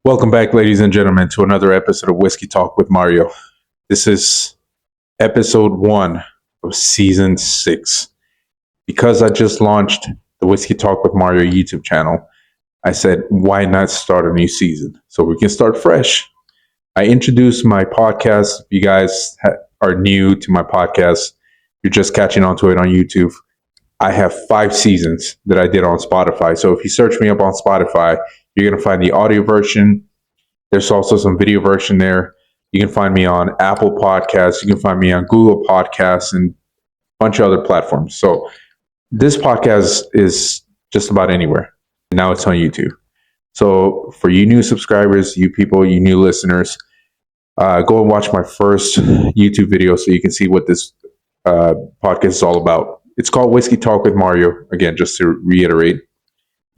Welcome back, ladies and gentlemen, to another episode of Whiskey Talk with Mario. This is episode 1 of season 6. Because I just launched the Whiskey Talk with Mario YouTube channel, I said, why not start a new season so we can start fresh? I introduced my podcast. If you guys are new to my podcast, you're just catching on to it on YouTube. I have 5 seasons that I did on Spotify. So if you search me up on Spotify, you're going to find the audio version. There's also some video version there. You can find me on Apple Podcasts. You can find me on Google Podcasts and a bunch of other platforms. So this podcast is just about anywhere. Now it's on YouTube. So for you new subscribers, you people, you new listeners, go and watch my first YouTube video so you can see what this podcast is all about. It's called Whiskey Talk with Mario. Again, just to reiterate.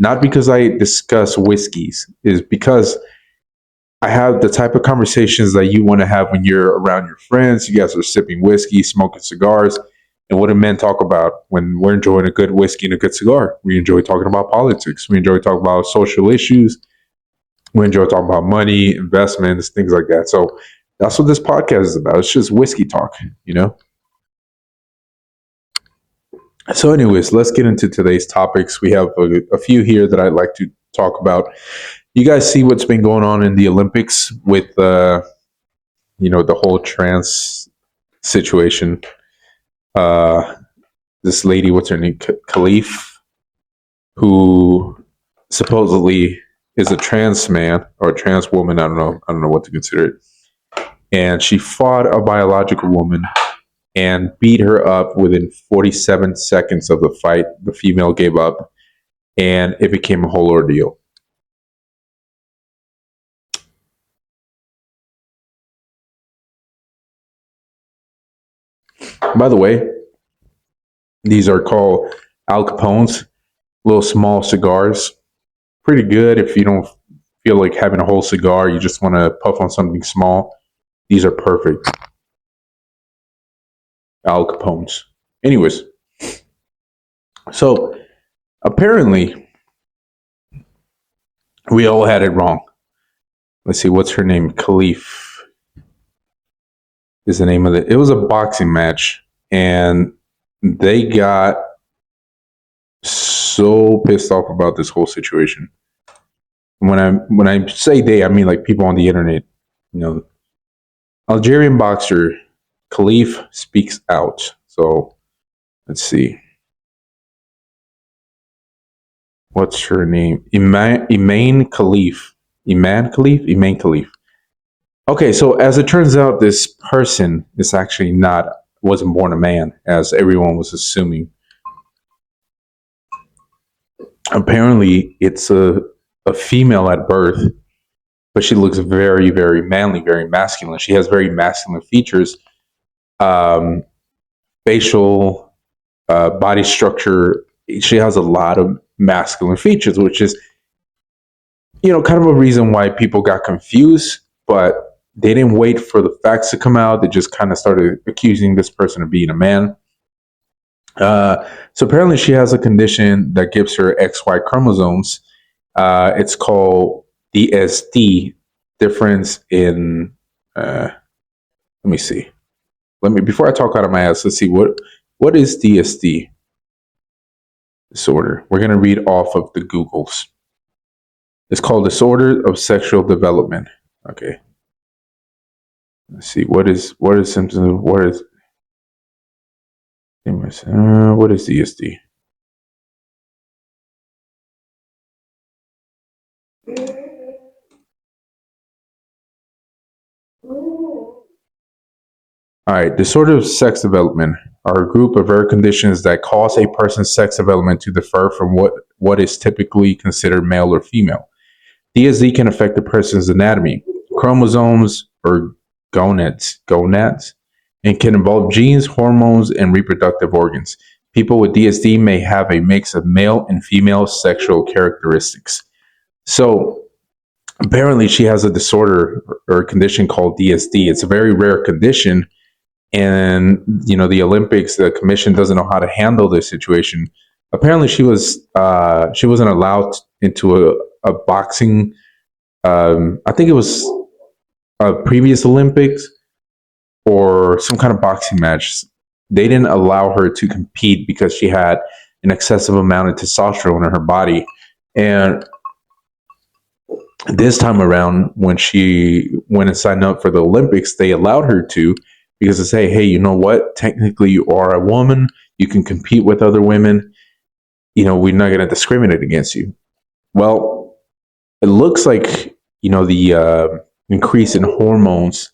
Not because I discuss whiskeys, is because I have the type of conversations that you want to have when you're around your friends. You guys are sipping whiskey, smoking cigars. And what do men talk about when we're enjoying a good whiskey and a good cigar? We enjoy talking about politics. We enjoy talking about social issues. We enjoy talking about money, investments, things like that. So that's what this podcast is about. It's just whiskey talk, you know? So anyways, let's get into today's topics. We have a few here that I'd like to talk about. You guys see what's been going on in the Olympics with, the whole trans situation. This lady, what's her name? Khelif, who supposedly is a trans man or a trans woman. I don't know what to consider it. And she fought a biological woman and beat her up within 47 seconds of the fight. The female gave up, and it became a whole ordeal. By the way, these are called Al Capones, little small cigars. Pretty good if you don't feel like having a whole cigar. You just want to puff on something small. These are perfect. Al Capones. Anyways, so apparently we all had it wrong. Let's see, what's her name? Khelif is the name of it. It was a boxing match, and they got so pissed off about this whole situation. When I say they, I mean like people on the internet. You know, Algerian boxer Khelif speaks out. So let's see. What's her name? Imane Khelif. Imane Khelif. Okay, so as it turns out, this person is actually wasn't born a man, as everyone was assuming. Apparently, it's a female at birth, but she looks very, very manly, very masculine. She has very masculine features. Facial, body structure. She has a lot of masculine features, which is, kind of a reason why people got confused, but they didn't wait for the facts to come out. They just kind of started accusing this person of being a man. So apparently she has a condition that gives her XY chromosomes. It's called DSD, difference in, let me see. Before I talk out of my ass, let's see, what is DSD disorder? We're going to read off of the Googles. It's called disorder of sexual development. Okay. Let's see, what is symptoms? What is DSD? All right, disorder of sex development are a group of rare conditions that cause a person's sex development to differ from what is typically considered male or female. DSD can affect a person's anatomy, chromosomes, or gonads, and can involve genes, hormones, and reproductive organs. People with DSD may have a mix of male and female sexual characteristics. So apparently she has a disorder or a condition called DSD. It's a very rare condition. And, the Olympics, the commission doesn't know how to handle this situation. Apparently she wasn't allowed into a boxing I think it was a previous Olympics or some kind of boxing match. They didn't allow her to compete because she had an excessive amount of testosterone in her body. And this time around, when she went and signed up for the Olympics, they allowed her to, because they say, hey, you know what? Technically, you are a woman. You can compete with other women. We're not going to discriminate against you. Well, it looks like, the increase in hormones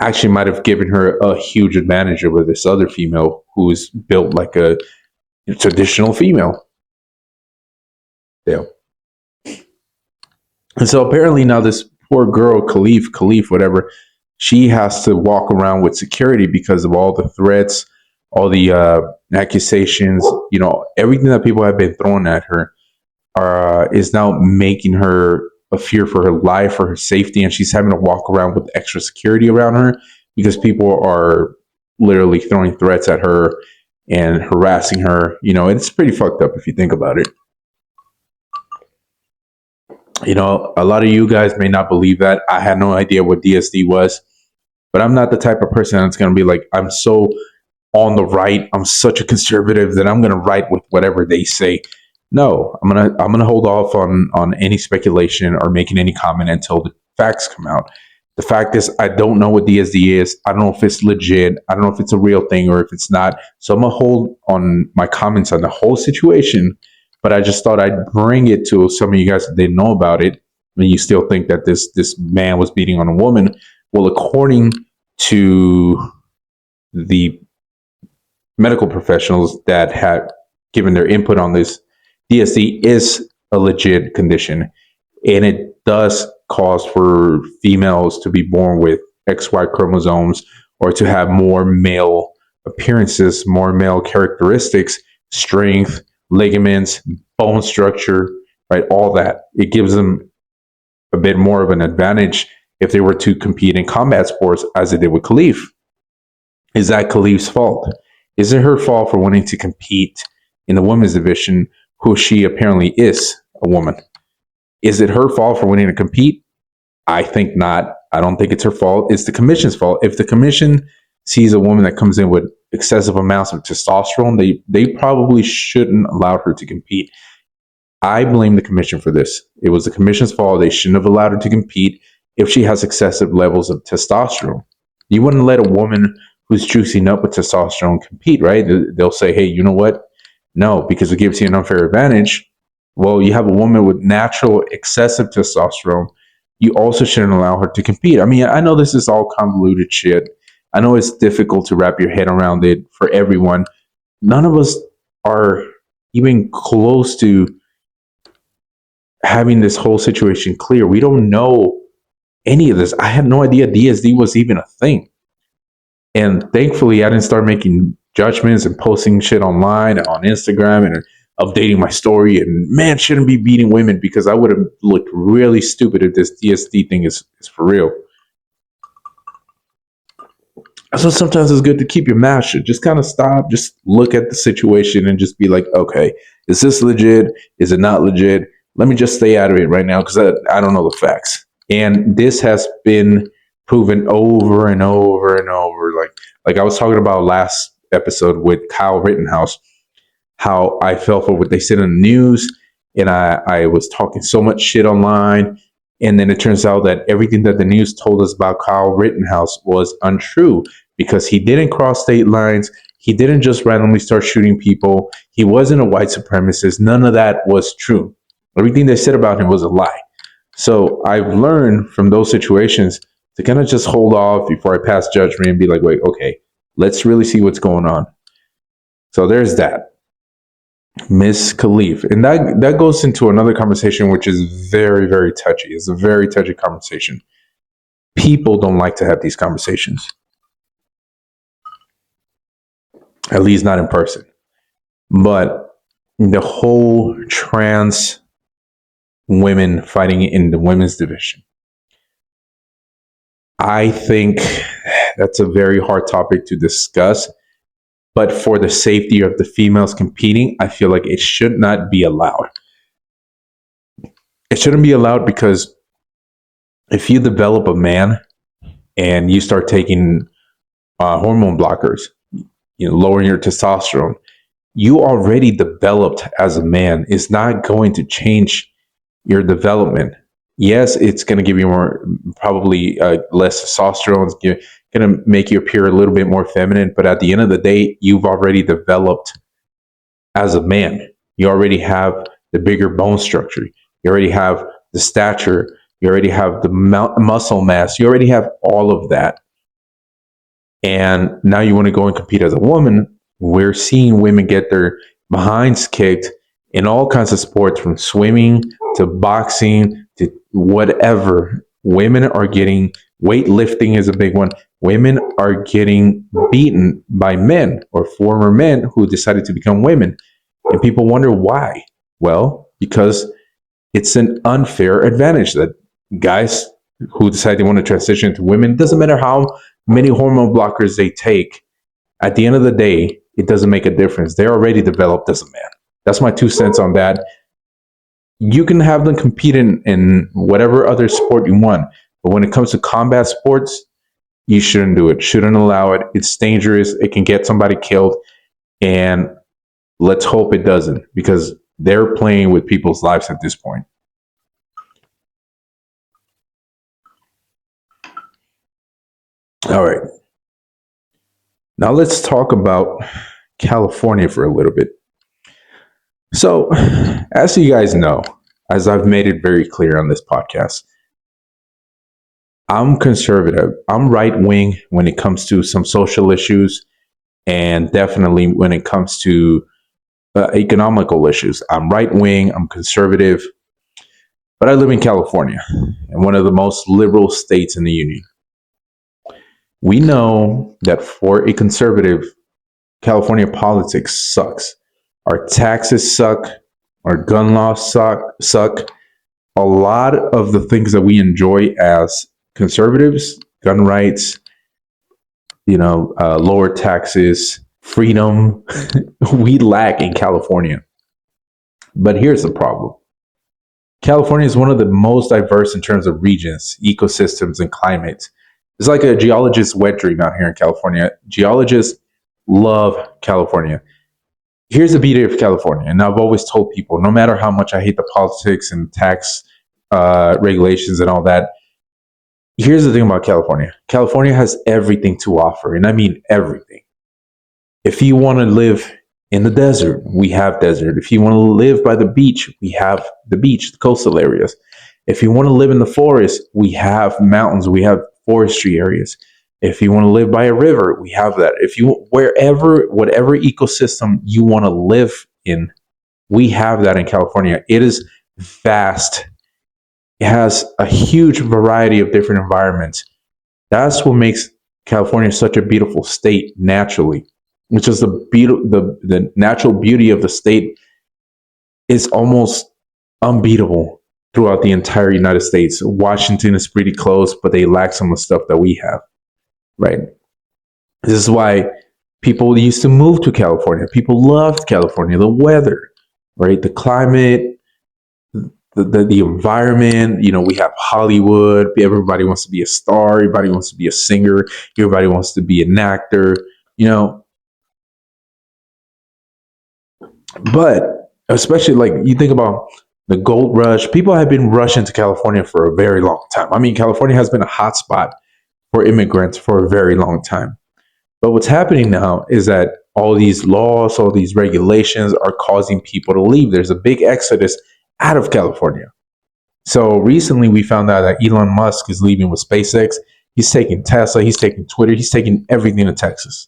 actually might have given her a huge advantage over this other female who is built like a traditional female. Yeah. And so apparently now this poor girl, Khelif, whatever, she has to walk around with security because of all the threats, all the accusations, everything that people have been throwing at her is now making her a fear for her life, for her safety. And she's having to walk around with extra security around her because people are literally throwing threats at her and harassing her. It's pretty fucked up if you think about it. A lot of you guys may not believe that. I had no idea what DSD was, but I'm not the type of person that's going to be like, I'm so on the right, I'm such a conservative that I'm going to write with whatever they say. No, I'm gonna hold off on any speculation or making any comment until the facts come out. The fact is, I don't know what DSD is. I don't know if it's legit. I don't know if it's a real thing or if it's not. So I'm gonna hold on my comments on the whole situation. But I just thought I'd bring it to some of you guys that didn't know about it. I mean, you still think that this man was beating on a woman. Well, according to the medical professionals that had given their input on this, DSD is a legit condition, and it does cause for females to be born with XY chromosomes or to have more male appearances, more male characteristics, strength, ligaments, bone structure, right? All that. It gives them a bit more of an advantage if they were to compete in combat sports as they did with Khelif. Is that Khelif's fault? Is it her fault for wanting to compete in the women's division, who she apparently is a woman? Is it her fault for wanting to compete? I think not. I don't think it's her fault. It's the commission's fault. If the commission sees a woman that comes in with excessive amounts of testosterone, they probably shouldn't allow her to compete. I blame the commission for this. It was the commission's fault. They shouldn't have allowed her to compete if she has excessive levels of testosterone. You wouldn't let a woman who's juicing up with testosterone compete, right? They'll say, hey, you know what? No, because it gives you an unfair advantage. Well, you have a woman with natural excessive testosterone. You also shouldn't allow her to compete. I mean, I know this is all convoluted shit. I know it's difficult to wrap your head around it for everyone. None of us are even close to having this whole situation clear. We don't know any of this. I had no idea DSD was even a thing. And thankfully, I didn't start making judgments and posting shit online and on Instagram and updating my story. And man, shouldn't be beating women, because I would have looked really stupid if this DSD thing is for real. So sometimes it's good to keep your mouth shut. Just kind of stop, just look at the situation and just be like, okay, is this legit? Is it not legit? Let me just stay out of it right now because I don't know the facts. And this has been proven over and over and over. Like I was talking about last episode with Kyle Rittenhouse, how I fell for what they said in the news, and I was talking so much shit online, and then it turns out that everything that the news told us about Kyle Rittenhouse was untrue, because he didn't cross state lines. He didn't just randomly start shooting people. He wasn't a white supremacist. None of that was true. Everything they said about him was a lie. So I've learned from those situations to kind of just hold off before I pass judgment and be like, wait, okay, let's really see what's going on. So there's that. Miss Khelif. And that goes into another conversation, which is very, very touchy. It's a very touchy conversation. People don't like to have these conversations. At least not in person. But the whole trans women fighting in the women's division, I think that's a very hard topic to discuss. But for the safety of the females competing, I feel like it should not be allowed. It shouldn't be allowed because If you develop a man and you start taking hormone blockers, lowering your testosterone, you already developed as a man. It's not going to change your development. Yes, it's going to give you more, probably less testosterone. It's going to make you appear a little bit more feminine. But at the end of the day, you've already developed as a man. You already have the bigger bone structure. You already have the stature. You already have the muscle mass. You already have all of that. And now you want to go and compete as a woman. We're seeing women get their behinds kicked in all kinds of sports, from swimming to boxing to whatever. Women are getting, weightlifting is a big one. Women are getting beaten by men or former men who decided to become women. And people wonder why. Well, because it's an unfair advantage that guys who decide they want to transition to women, it doesn't matter how many hormone blockers they take, at the end of the day, it doesn't make a difference. They're already developed as a man. That's my 2 cents on that. You can have them compete in whatever other sport you want, but when it comes to combat sports, you shouldn't do it. Shouldn't allow it. It's dangerous. It can get somebody killed. And let's hope it doesn't, because they're playing with people's lives at this point. All right. Now let's talk about California for a little bit. So, as you guys know, as I've made it very clear on this podcast, I'm conservative. I'm right wing when it comes to some social issues, and definitely when it comes to economical issues. I'm right wing, I'm conservative, but I live in California, and one of the most liberal states in the union. We know that for a conservative, California politics sucks. Our taxes suck. Our gun laws suck. A lot of the things that we enjoy as conservatives, gun rights, lower taxes, freedom, we lack in California. But here's the problem. California is one of the most diverse in terms of regions, ecosystems, and climates. It's like a geologist's wet dream out here in California. Geologists love California. Here's the beauty of California, and I've always told people, no matter how much I hate the politics and tax regulations and all that, here's the thing about California. California has everything to offer, and I mean everything. If you want to live in the desert, we have desert. If you want to live by the beach, we have the beach, the coastal areas. If you want to live in the forest, we have mountains, we have forestry areas. If you want to live by a river, we have that. If you whatever ecosystem you want to live in, we have that in California. It is vast. It has a huge variety of different environments. That's what makes California such a beautiful state naturally, which is the natural beauty of the state is almost unbeatable throughout the entire United States. Washington is pretty close, but they lack some of the stuff that we have. Right. This is why people used to move to California. People loved California, the weather, right? The climate, the environment. We have Hollywood. Everybody wants to be a star. Everybody wants to be a singer. Everybody wants to be an actor, But especially like you think about the gold rush, people have been rushing to California for a very long time. I mean, California has been a hotspot for immigrants for a very long time. But what's happening now is that all these laws, all these regulations are causing people to leave. There's a big exodus out of California. So recently we found out that Elon Musk is leaving with SpaceX. He's taking Tesla, he's taking Twitter, he's taking everything to Texas.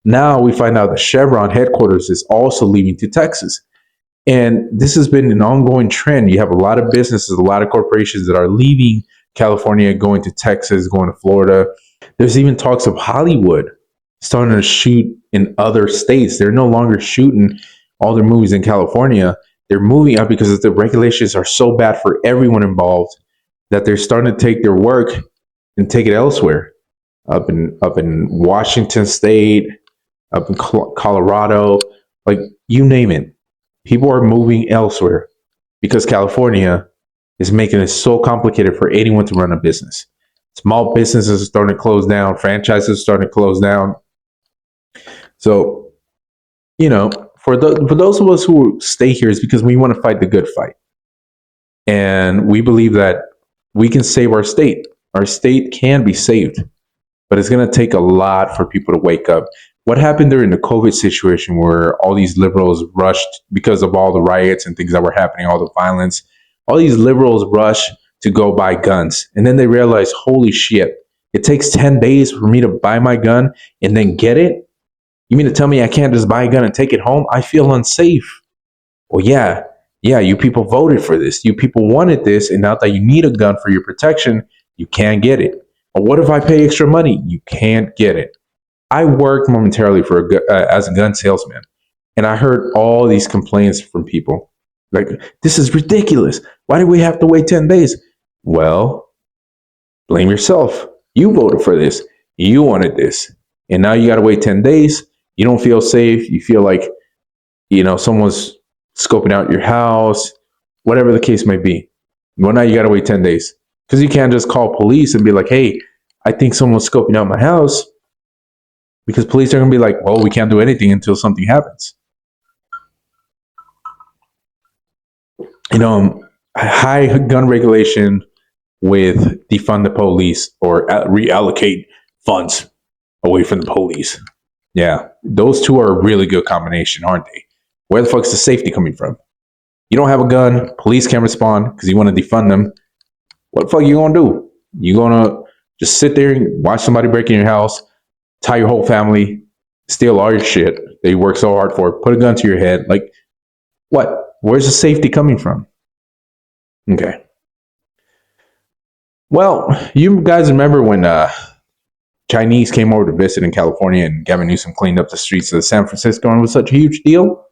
Now we find out that Chevron headquarters is also leaving to Texas. And this has been an ongoing trend. You have a lot of businesses, a lot of corporations that are leaving California, going to Texas, going to Florida. There's even talks of Hollywood starting to shoot in other states. They're no longer shooting all their movies in California. They're moving out because the regulations are so bad for everyone involved that they're starting to take their work and take it elsewhere. Up in Washington State, up in Colorado, like you name it. People are moving elsewhere because California is making it so complicated for anyone to run a business. Small businesses are starting to close down, franchises are starting to close down. So, for those of us who stay here, is because we want to fight the good fight. And we believe that we can save our state. Our state can be saved, but it's going to take a lot for people to wake up. What happened during the COVID situation where all these liberals rushed because of all the riots and things that were happening, all the violence, all these liberals rushed to go buy guns. And then they realized, holy shit, it takes 10 days for me to buy my gun and then get it? You mean to tell me I can't just buy a gun and take it home? I feel unsafe. Well, yeah, you people voted for this. You people wanted this. And now that you need a gun for your protection, you can't get it. Or what if I pay extra money? You can't get it. I worked momentarily as a gun salesman, and I heard all these complaints from people. Like, this is ridiculous. Why do we have to wait 10 days? Well, blame yourself. You voted for this. You wanted this. And now you got to wait 10 days. You don't feel safe. You feel like, someone's scoping out your house, whatever the case may be. Well, now you got to wait 10 days because you can't just call police and be like, hey, I think someone's scoping out my house. Because police are going to be like, well, we can't do anything until something happens. High gun regulation with defund the police or reallocate funds away from the police. Yeah, those two are a really good combination, aren't they? Where the fuck is the safety coming from? You don't have a gun, police can't respond because you want to defund them. What the fuck are you going to do? You going to just sit there and watch somebody break in your house, tie your whole family, steal all your shit that you work so hard for, put a gun to your head. Like, what? Where's the safety coming from? Okay. Well, you guys remember when Chinese came over to visit in California and Gavin Newsome cleaned up the streets of San Francisco and it was such a huge deal?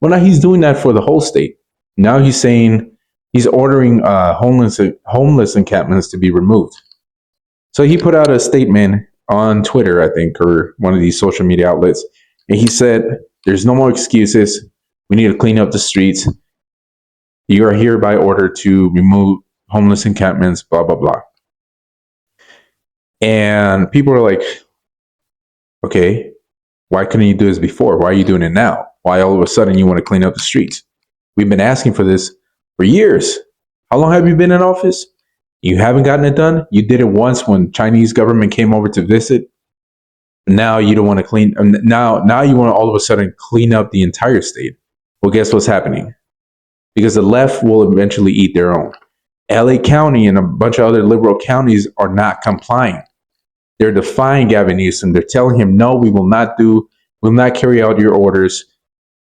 Well, now he's doing that for the whole state. Now he's saying he's ordering homeless encampments to be removed. So he put out a statement on Twitter, I think, or one of these social media outlets. And he said, there's no more excuses. We need to clean up the streets. You are hereby ordered to remove homeless encampments, blah, blah, blah. And people are like, okay, why couldn't you do this before? Why are you doing it now? Why all of a sudden you want to clean up the streets? We've been asking for this for years. How long have you been in office? You haven't gotten it done. You did it once when Chinese government came over to visit. Now you don't want to clean. Now you want to all of a sudden clean up the entire state. Well, guess what's happening? Because the left will eventually eat their own. LA County and a bunch of other liberal counties are not complying. They're defying Gavin Newsom. They're telling him, no, we will not carry out your orders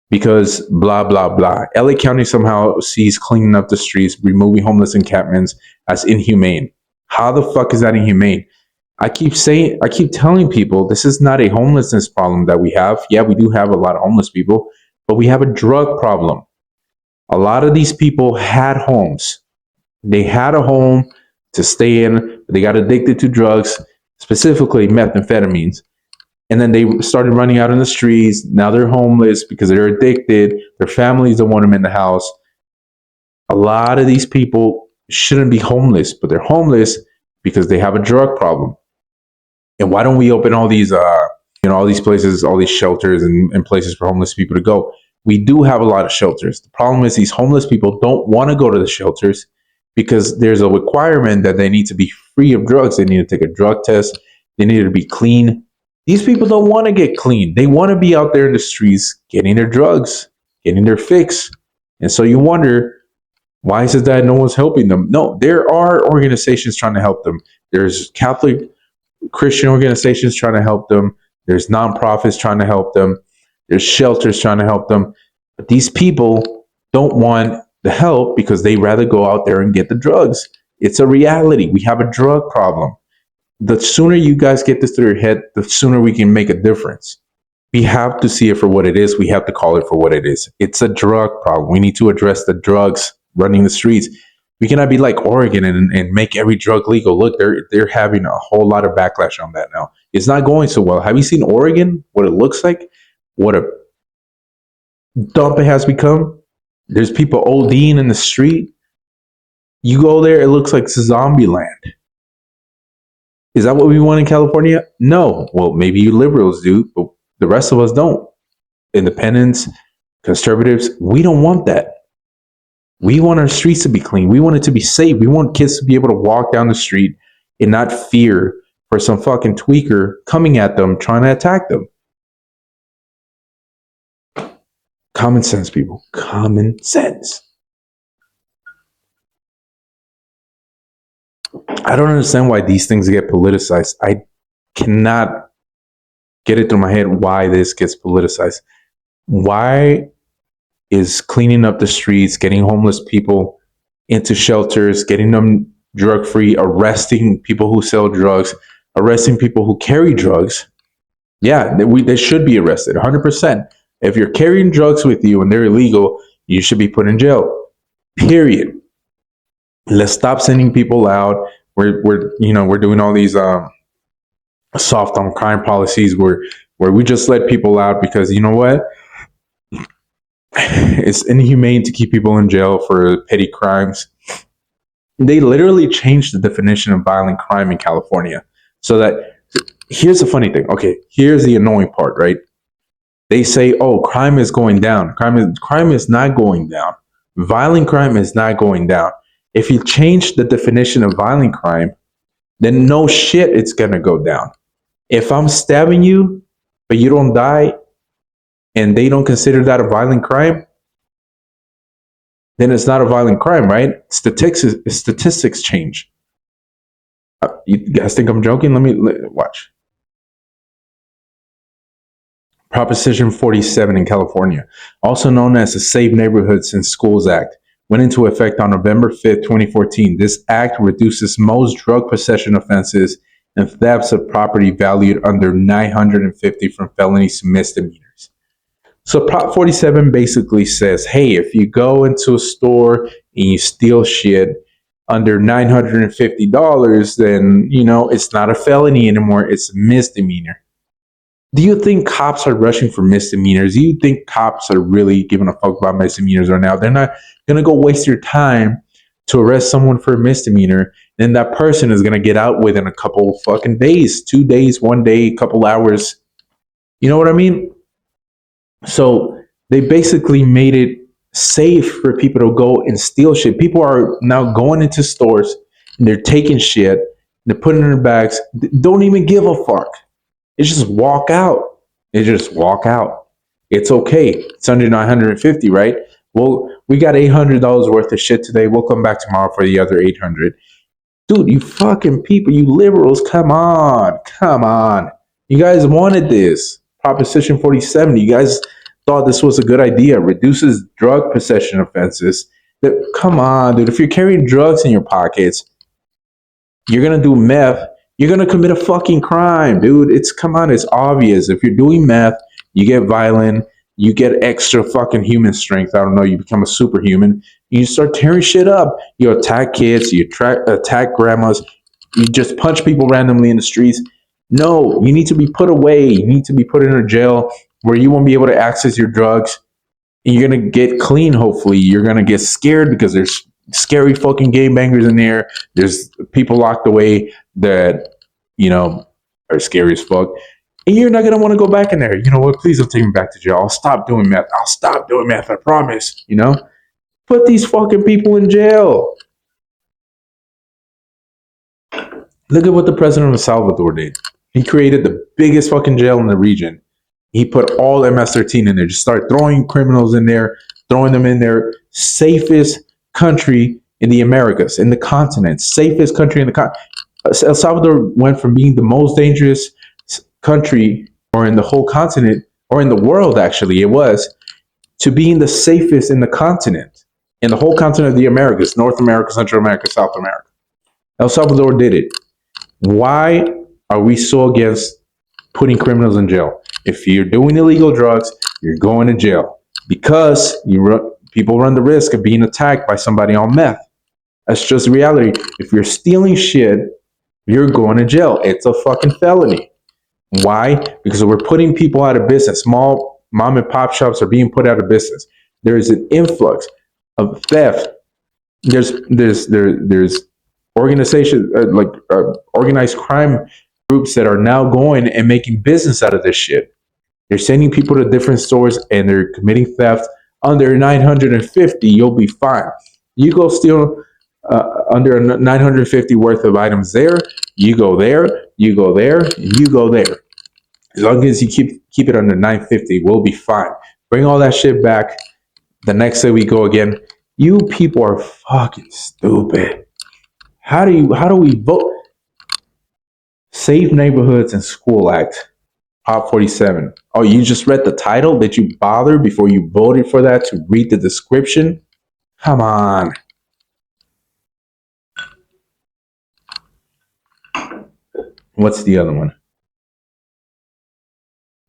because blah, blah, blah. LA County somehow sees cleaning up the streets, removing homeless encampments as inhumane. How the fuck is that inhumane? I keep telling people this is not a homelessness problem that we have. Yeah, we do have a lot of homeless people, but we have a drug problem. A lot of these people had homes. They had a home to stay in. They got addicted to drugs, specifically methamphetamines. And then they started running out in the streets. Now they're homeless because they're addicted. Their families don't want them in the house. A lot of these people shouldn't be homeless, but they're homeless because they have a drug problem. And why don't we open all these, all these places, all these shelters and places for homeless people to go? We do have a lot of shelters. The problem is these homeless people don't want to go to the shelters because there's a requirement that they need to be free of drugs. They need to take a drug test. They need to be clean. These people don't want to get clean. They want to be out there in the streets getting their drugs, getting their fix. And so you wonder, why is it that no one's helping them? No, there are organizations trying to help them. There's Catholic Christian organizations trying to help them. There's nonprofits trying to help them. There's shelters trying to help them. But these people don't want the help because they rather go out there and get the drugs. It's a reality. We have a drug problem. The sooner you guys get this through your head, the sooner we can make a difference. We have to see it for what it is. We have to call it for what it is. It's a drug problem. We need to address the drugs running the streets. We cannot be like Oregon and make every drug legal. Look, they're having a whole lot of backlash on that now. It's not going so well. Have you seen Oregon? What it looks like? What a dump it has become. There's people ODing in the street. You go there, it looks like zombie land. Is that what we want in California? No. Well, maybe you liberals do, but the rest of us don't. Independents, conservatives, we don't want that. We want our streets to be clean. We want it to be safe. We want kids to be able to walk down the street and not fear for some fucking tweaker coming at them, trying to attack them. Common sense, people. Common sense. I don't understand why these things get politicized. I cannot get it through my head why this gets politicized. Why is cleaning up the streets, getting homeless people into shelters, getting them drug-free, arresting people who sell drugs, arresting people who carry drugs? Yeah, they should be arrested, 100%. If you're carrying drugs with you and they're illegal, you should be put in jail. Period. Let's stop sending people out. We're doing all these soft on crime policies where we just let people out because you know what? It's inhumane to keep people in jail for petty crimes. They literally changed the definition of violent crime in California. So that, here's the funny thing. Okay, here's the annoying part, right? They say, oh, crime is going down. Crime is not going down. Violent crime is not going down. If you change the definition of violent crime, then no shit, it's going to go down. If I'm stabbing you, but you don't die, and they don't consider that a violent crime, then it's not a violent crime, right? Statistics change. You guys think I'm joking? Let me watch. Proposition 47 in California, also known as the Safe Neighborhoods and Schools Act, went into effect on November 5th, 2014. This act reduces most drug possession offenses and thefts of property valued under $950 from felonies to misdemeanors. So Prop 47 basically says, hey, if you go into a store and you steal shit under $950, then, it's not a felony anymore. It's a misdemeanor. Do you think cops are rushing for misdemeanors? Do you think cops are really giving a fuck about misdemeanors right now? They're not going to go waste your time to arrest someone for a misdemeanor. Then that person is going to get out within a couple fucking days, 2 days, 1 day, a couple hours. You know what I mean? So they basically made it safe for people to go and steal shit. People are now going into stores and they're taking shit. They're putting it in their bags. They don't even give a fuck. It's just walk out. It's okay. It's under 950, right? Well, we got $800 worth of shit today. We'll come back tomorrow for the other 800. Dude, you fucking people, you liberals, come on. You guys wanted this. Proposition 47. You guys thought this was a good idea. Reduces drug possession offenses. Come on, dude. If you're carrying drugs in your pockets, you're going to do meth. You're going to commit a fucking crime, dude. It's obvious. If you're doing meth, you get violent, you get extra fucking human strength. I don't know, you become a superhuman. You start tearing shit up. You attack kids, you attack grandmas, you just punch people randomly in the streets. No, you need to be put away. You need to be put in a jail where you won't be able to access your drugs. And you're going to get clean, hopefully. You're going to get scared because there's scary fucking gangbangers in there. There's people locked away that, are scary as fuck. And you're not going to want to go back in there. You know what? Please don't take me back to jail. I'll stop doing meth. I promise. Put these fucking people in jail. Look at what the president of El Salvador did. He created the biggest fucking jail in the region. He put all MS-13 in there. Just start throwing criminals in there, throwing them in there. Safest country in the Americas, in the continent. Safest country in the continent. El Salvador went from being the most dangerous country, or in the whole continent, or in the world actually, it was, to being the safest in the continent. In the whole continent of the Americas, North America, Central America, South America. El Salvador did it. Why are we so against putting criminals in jail? If you're doing illegal drugs, you're going to jail. Because people run the risk of being attacked by somebody on meth. That's just reality. If you're stealing shit, you're going to jail. It's a fucking felony. Why? Because we're putting people out of business. Small mom and pop shops are being put out of business. There is an influx of theft There's organizations organized crime groups that are now going and making business out of this shit. They're sending people to different stores and they're committing theft. Under 950, you'll be fine. You go steal under 950 worth of items there. You go there. You go there. And you go there. As long as you keep it under 950, we'll be fine. Bring all that shit back. The next day we go again. You people are fucking stupid. How do we vote? Safe Neighborhoods and School Act, Prop 47. Oh, you just read the title? Did you bother before you voted for that to read the description? Come on. What's the other one?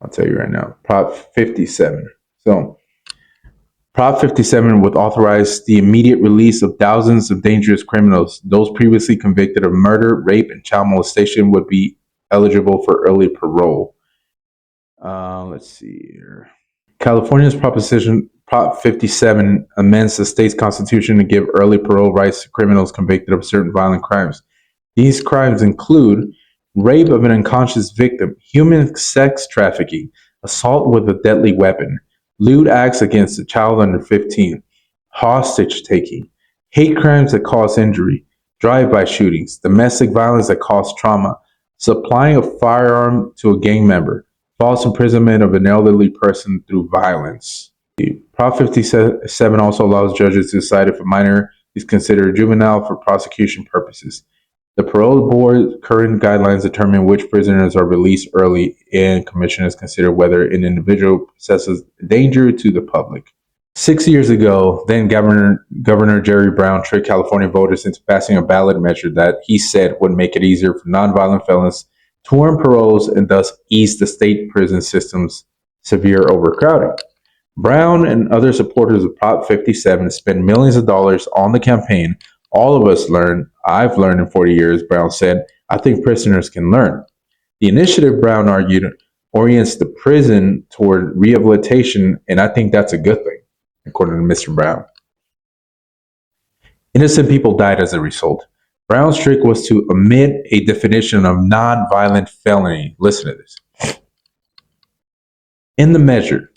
I'll tell you right now. Prop 57. So, Prop 57 would authorize the immediate release of thousands of dangerous criminals. Those previously convicted of murder, rape, and child molestation would be eligible for early parole. Let's see here. California's Prop 57 amends the state's constitution to give early parole rights to criminals convicted of certain violent crimes. These crimes include rape of an unconscious victim, human sex trafficking, assault with a deadly weapon, lewd acts against a child under 15, hostage taking, hate crimes that cause injury, drive-by shootings, domestic violence that cause trauma, supplying a firearm to a gang member, false imprisonment of an elderly person through violence. Prop 57 also allows judges to decide if a minor is considered juvenile for prosecution purposes. The parole board's current guidelines determine which prisoners are released early, and commissioners consider whether an individual possesses danger to the public. 6 years ago, then Governor Jerry Brown tricked California voters into passing a ballot measure that he said would make it easier for nonviolent felons to earn paroles and thus ease the state prison system's severe overcrowding. Brown and other supporters of Prop 57 spent millions of dollars on the campaign. All of us learn. I've learned in 40 years, Brown said. I think prisoners can learn. The initiative, Brown argued, orients the prison toward rehabilitation, and I think that's a good thing, according to Mr. Brown. Innocent people died as a result. Brown's trick was to omit a definition of nonviolent felony. Listen to this. In the measure,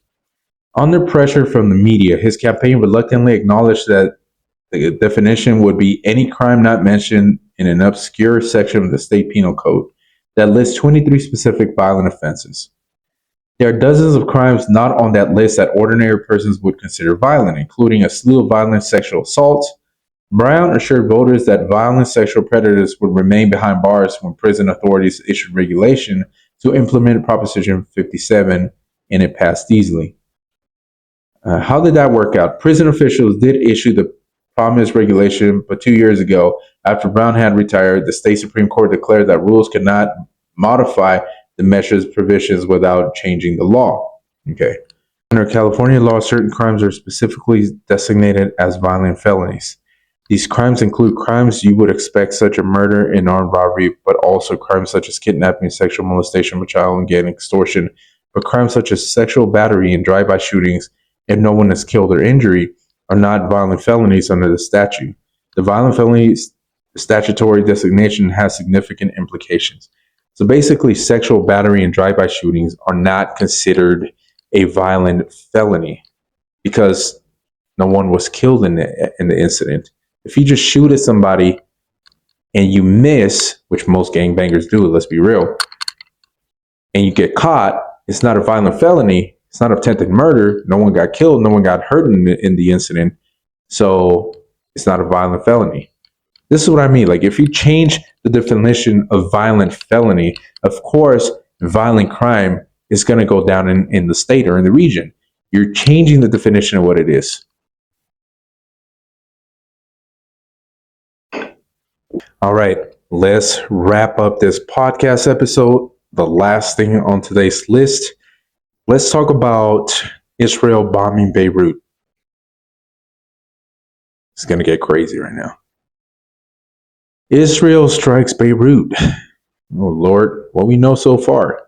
under pressure from the media, his campaign reluctantly acknowledged that the definition would be any crime not mentioned in an obscure section of the state penal code that lists 23 specific violent offenses. There are dozens of crimes not on that list that ordinary persons would consider violent, including a slew of violent sexual assaults. Brown assured voters that violent sexual predators would remain behind bars when prison authorities issued regulation to implement Proposition 57, and it passed easily. How did that work out? Prison officials did issue the promised regulation, but 2 years ago, after Brown had retired, the state Supreme Court declared that rules could not modify the measure's provisions without changing the law. Okay. Under California law, certain crimes are specifically designated as violent felonies. These crimes include crimes you would expect, such as murder and armed robbery, but also crimes such as kidnapping, sexual molestation of a child, and gang extortion. But crimes such as sexual battery and drive-by shootings, if no one is killed or injured, are not violent felonies under the statute. The violent felonies statutory designation has significant implications. So basically, sexual battery and drive-by shootings are not considered a violent felony because no one was killed in the incident. If you just shoot at somebody and you miss, which most gangbangers do, let's be real, and you get caught, it's not a violent felony. It's not attempted murder. No one got killed. No one got hurt in the incident. So it's not a violent felony. This is what I mean. Like, if you change the definition of violent felony, of course, violent crime is going to go down in the state or in the region. You're changing the definition of what it is. All right, let's wrap up this podcast episode. The last thing on today's list. Let's talk about Israel bombing Beirut. It's going to get crazy right now. Israel strikes Beirut. Oh, Lord, what we know so far.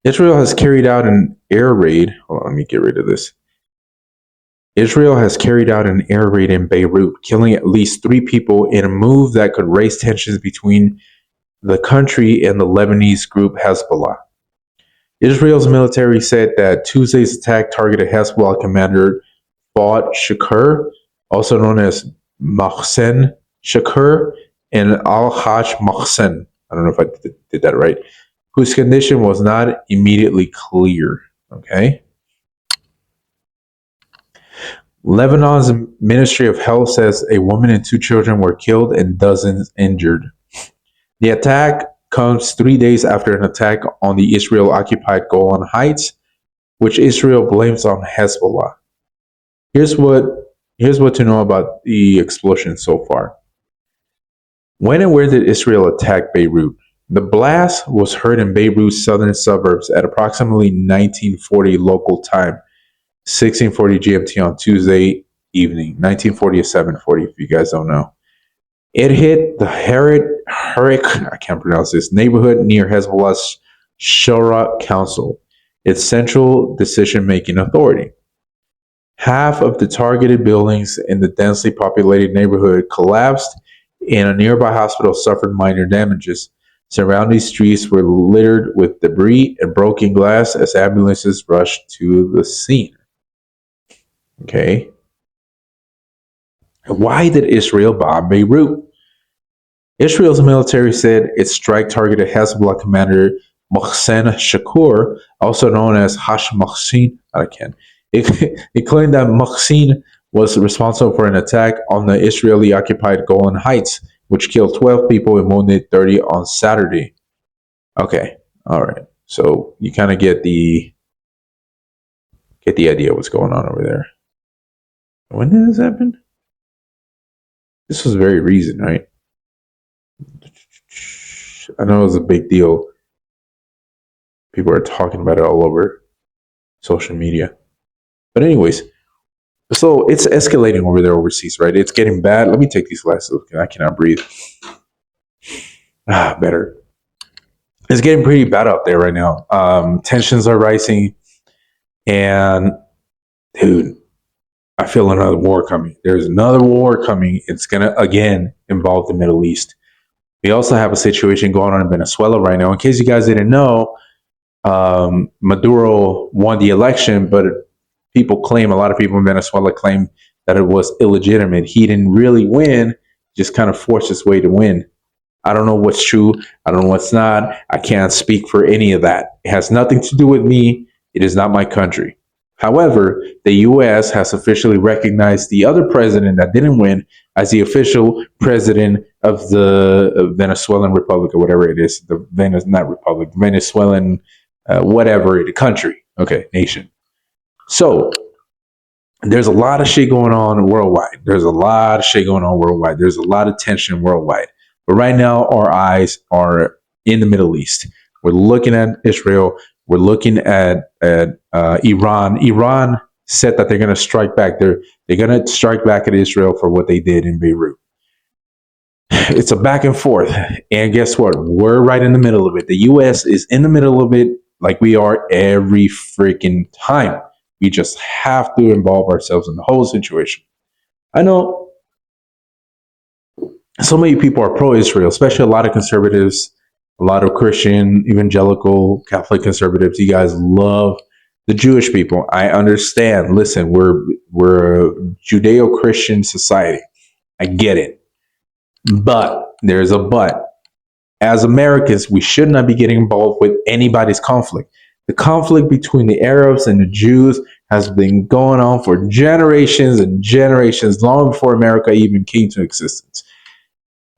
Israel has carried out an air raid. Hold on, let me get rid of this. Israel has carried out an air raid in Beirut, killing at least 3 people in a move that could raise tensions between the country and the Lebanese group Hezbollah. Israel's military said that Tuesday's attack targeted Hezbollah commander Fuad Shakur, also known as Mohsen Shakur, and Al-Hajj Mohsen, I don't know if I did that right, whose condition was not immediately clear. Okay. Lebanon's Ministry of Health says a woman and 2 children were killed and dozens injured. The attack comes 3 days after an attack on the Israel-occupied Golan Heights, which Israel blames on Hezbollah. Here's what to know about the explosion so far. When and where did Israel attack Beirut? The blast was heard in Beirut's southern suburbs at approximately 1940 local time, 1640 GMT on Tuesday evening, 1940 to 740 if you guys don't know. It hit the I can't pronounce this, neighborhood near Hezbollah's Shura Council, its central decision-making authority. Half of the targeted buildings in the densely populated neighborhood collapsed, and a nearby hospital suffered minor damages. Surrounding streets were littered with debris and broken glass as ambulances rushed to the scene. Okay. Why did Israel bomb Beirut? Israel's military said its strike targeted Hezbollah commander Mohsen Shakur, also known as Hash Mohsen. It claimed that Mohsen was responsible for an attack on the Israeli-occupied Golan Heights, which killed 12 people and wounded 30 on Saturday. Okay, all right. So you kind of get the idea of what's going on over there. When did this happen? This was very recent, right? I know it was a big deal. People are talking about it all over social media. But anyways, so it's escalating over there overseas, right? It's getting bad. Let me take these glasses off. I cannot breathe. Better. It's getting pretty bad out there right now. Tensions are rising. And, dude, I feel another war coming. There's another war coming. It's going to, again, involve the Middle East. We also have a situation going on in Venezuela right now. In case you guys didn't know, Maduro won the election, but a lot of people in Venezuela claim that it was illegitimate. He didn't really win, just kind of forced his way to win. I don't know what's true. I don't know what's not. I can't speak for any of that. It has nothing to do with me. It is not my country. However, the U.S. has officially recognized the other president that didn't win as the official president of the Venezuelan Republic, or whatever it is. Venezuelan, whatever, the country. Okay, nation. So there's a lot of shit going on worldwide. There's a lot of tension worldwide. But right now, our eyes are in the Middle East. We're looking at Israel. We're looking at Iran. Iran said that they're going to strike back. They're going to strike back at Israel for what they did in Beirut. It's a back and forth. And guess what? We're right in the middle of it. The U.S. is in the middle of it like we are every freaking time. We just have to involve ourselves in the whole situation. I know so many people are pro-Israel, especially a lot of conservatives, a lot of Christian, evangelical, Catholic conservatives. You guys love the Jewish people. I understand. Listen, we're a Judeo-Christian society. I get it. But there's a but. As Americans, we should not be getting involved with anybody's conflict. The conflict between the Arabs and the Jews has been going on for generations and generations, long before America even came to existence.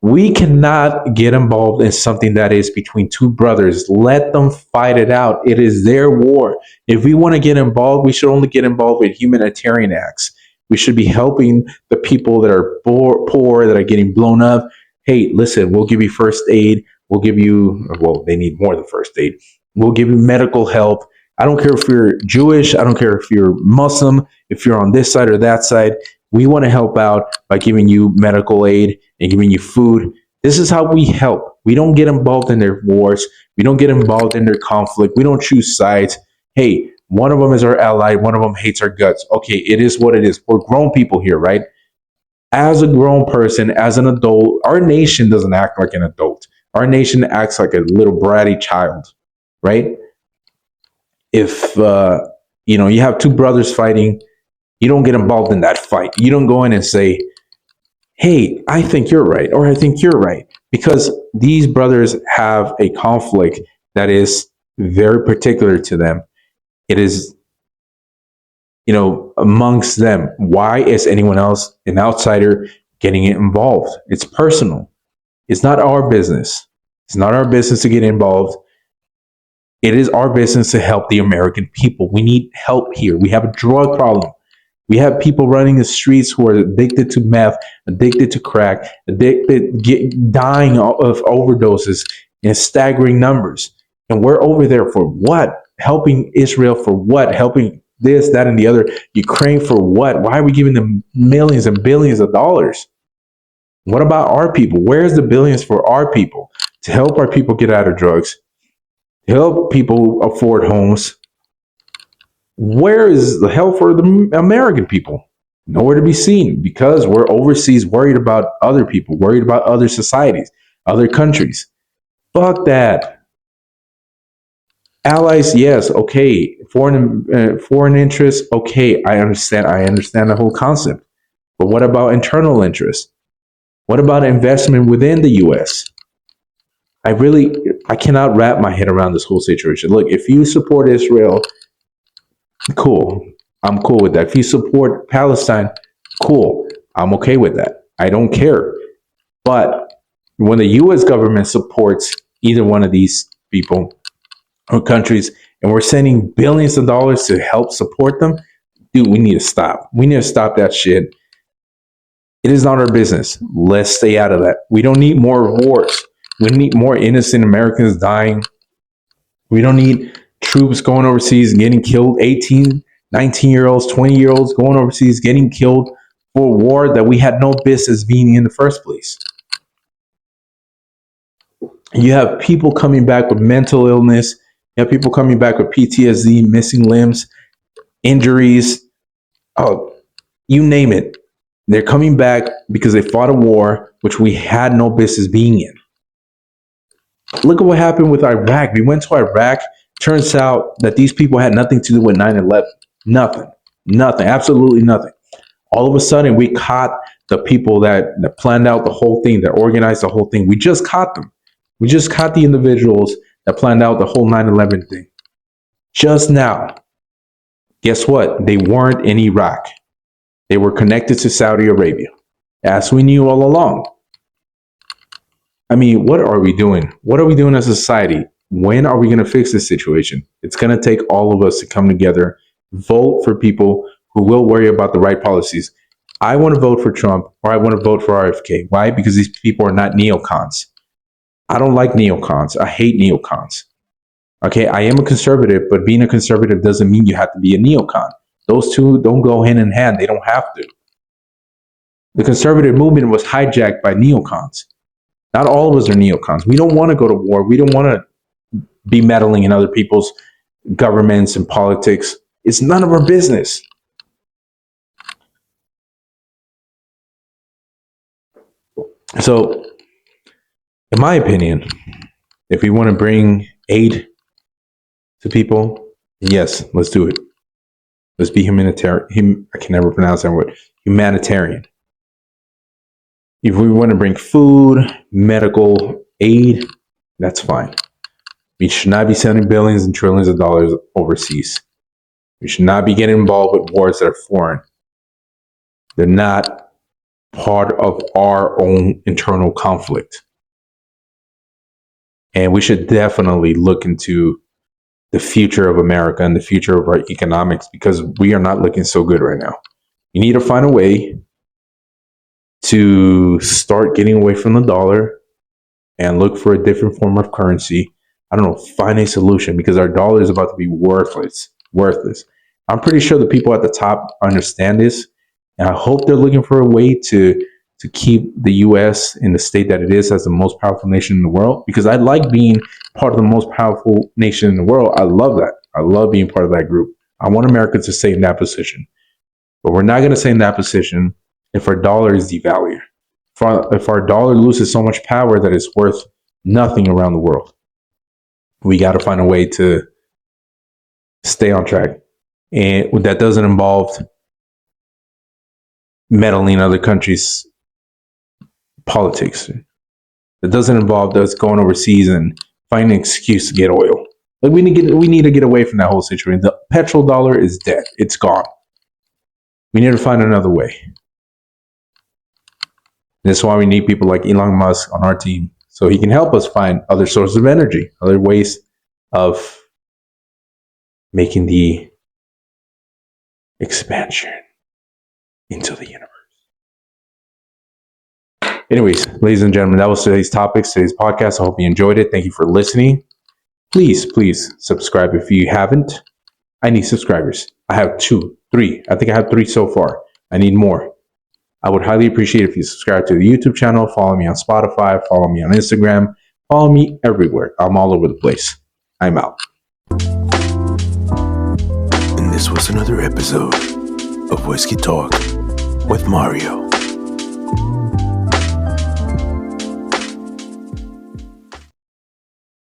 We cannot get involved in something that is between two brothers. Let them fight it out. It is their war. If we want to get involved, we should only get involved with humanitarian acts. We should be helping the people that are poor, that are getting blown up. Hey, listen, we'll give you first aid. We'll give you, well, they need more than first aid. We'll give you medical help. I don't care if you're Jewish. I don't care if you're Muslim, if you're on this side or that side. We want to help out by giving you medical aid and giving you food. This is how we help. We don't get involved in their wars. We don't get involved in their conflict. We don't choose sides. Hey, One of them is our ally. One of them hates our guts. Okay, it is what it is. We're grown people here, right? As a grown person, as an adult, our nation doesn't act like an adult. Our nation acts like a little bratty child, right? If you have two brothers fighting, you don't get involved in that fight. You don't go in and say, hey, I think you're right, or I think you're right, because these brothers have a conflict that is very particular to them. It is, amongst them. Why is anyone else, an outsider, getting involved? It's personal. It's not our business. It's not our business to get involved. It is our business to help the American people. We need help here. We have a drug problem. We have people running the streets who are addicted to meth, addicted to crack, dying of overdoses in staggering numbers. And we're over there for what? Helping Israel for what? Helping this, that, and the other. Ukraine for what? Why are we giving them millions and billions of dollars? What about our people? Where's the billions for our people? To help our people get out of drugs, to help people afford homes. Where is the help for the American people? Nowhere to be seen, because we're overseas worried about other people, worried about other societies, other countries. Fuck that. Allies, yes, okay. Foreign interests, okay. I understand the whole concept. But what about internal interests? What about investment within the U.S.? I cannot wrap my head around this whole situation. Look, if you support Israel, cool. I'm cool with that. If you support Palestine, cool. I'm okay with that. I don't care. But when the U.S. government supports either one of these people or countries, and we're sending billions of dollars to help support them, dude, we need to stop. We need to stop that shit. It is not our business. Let's stay out of that. We don't need more wars. We need more innocent Americans dying. We don't need troops going overseas and getting killed. 18, 19-year-olds, 20-year-olds going overseas, getting killed for a war that we had no business being in the first place. You have people coming back with mental illness. You have people coming back with PTSD, missing limbs, injuries. Oh, you name it. They're coming back because they fought a war which we had no business being in. Look at what happened with Iraq. We went to Iraq. Turns out that these people had nothing to do with 9/11. Nothing. Absolutely nothing. All of a sudden, we caught the people that planned out the whole thing, that organized the whole thing. We just caught them. We just caught the individuals that planned out the whole 9/11 thing. Just now. Guess what? They weren't in Iraq. They were connected to Saudi Arabia, as we knew all along. I mean, what are we doing? What are we doing as a society? When are we going to fix this situation? It's going to take all of us to come together, vote for people who will worry about the right policies. I want to vote for Trump, or I want to vote for RFK. Why? Because these people are not neocons. I don't like neocons. I hate neocons. Okay, I am a conservative, but being a conservative doesn't mean you have to be a neocon. Those two don't go hand in hand. They don't have to. The conservative movement was hijacked by neocons. Not all of us are neocons. We don't want to go to war. We don't want to be meddling in other people's governments and politics. It's none of our business. So, in my opinion, if we want to bring aid to people, yes, let's do it. Let's be humanitarian. I can never pronounce that word. Humanitarian. If we want to bring food, medical aid, that's fine. We should not be sending billions and trillions of dollars overseas. We should not be getting involved with wars that are foreign. They're not part of our own internal conflict. And we should definitely look into the future of America and the future of our economics, because we are not looking so good right now. You need to find a way to start getting away from the dollar and look for a different form of currency. I don't know, find a solution, because our dollar is about to be worthless. I'm pretty sure the people at the top understand this, and I hope they're looking for a way to keep the U.S. in the state that it is as the most powerful nation in the world, because I like being part of the most powerful nation in the world. I love that. I love being part of that group. I want America to stay in that position. But we're not going to stay in that position if our dollar is devalued. If our dollar loses so much power that it's worth nothing around the world. We got to find a way to stay on track. And that doesn't involve meddling in other countries' politics. It doesn't involve us going overseas and finding an excuse to get oil. Like we need to get away from that whole situation. The petrol dollar is dead. It's gone. We need to find another way. That's why we need people like Elon Musk on our team, so he can help us find other sources of energy, other ways of making the expansion into the universe. Anyways, ladies and gentlemen, that was today's topics, today's podcast. I hope you enjoyed it. Thank you for listening. Please subscribe if you haven't. I need subscribers. I have 2, 3. I think I have 3 so far. I need more. I would highly appreciate if you subscribe to the YouTube channel, follow me on Spotify, follow me on Instagram, follow me everywhere. I'm all over the place. I'm out. And this was another episode of Whiskey Talk with Mario.